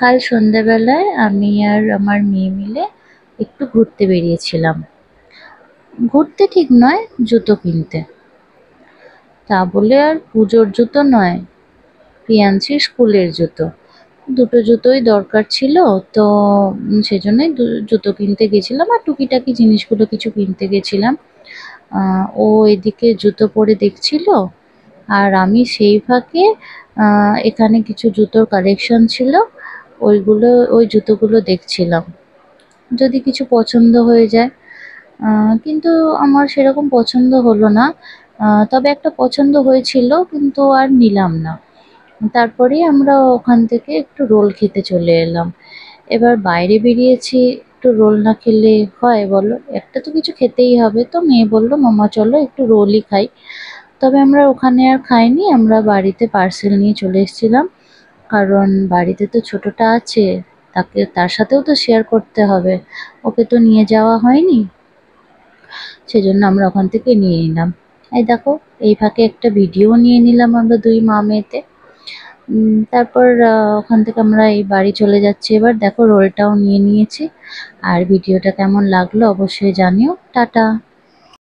কাল সন্ধ্যাবেলায় আমি আর আমার মেয়ে মিলে একটু ঘুরতে বেরিয়েছিলাম। ঘুরতে ঠিক নয়, জুতো কিনতে। তা বলে আর পুজোর জুতো নয়, প্রিয়াংশীর স্কুলের জুতো। দুটো জুতোই দরকার ছিল, তো সেজন্যই জুতো কিনতে গেছিলাম আর টুকিটাকি জিনিসগুলো কিছু কিনতে গেছিলাম। ও এদিকে জুতো পরে দেখছিল আর আমি সেই ফাঁকে এখানে কিছু জুতোর কালেকশন ছিল, ওই জুতোগুলো দেখছিলাম, যদি কিছু পছন্দ হয়ে যায়। কিন্তু আমার সেরকম পছন্দ হলো না। তবে একটা পছন্দ হয়েছিল, কিন্তু আর নিলাম না। তারপরেই আমরা ওখান থেকে একটু রোল খেতে চলে এলাম। এবার বাইরে বেরিয়েছি, একটু রোল না খেলে হয় বলো? একটা তো কিছু খেতেই হবে। তো মেয়ে বলল, মাম্মা চলো একটু রোলই খাই। তবে আমরা ওখানে আর খাইনি, আমরা বাড়িতে পার্সেল নিয়ে চলে এসেছিলাম। কারণ বাড়িতে তো ছোটটা আছে, তার সাথেও তো শেয়ার করতে হবে। ওকে তো নিয়ে যাওয়া হয়নি, সেজন্য আমরা ওখান থেকে নিয়ে নিলাম। এই দেখো, এই ফাঁকে একটা ভিডিও নিয়ে নিলাম আমরা দুই মা মেয়েতে। তারপর ওখান থেকে আমরা এই বাড়ি চলে যাচ্ছি। এবার দেখো, রোলটাও নিয়ে নিয়েছি। আর ভিডিওটা কেমন লাগলো অবশ্যই জানিও। টাটা।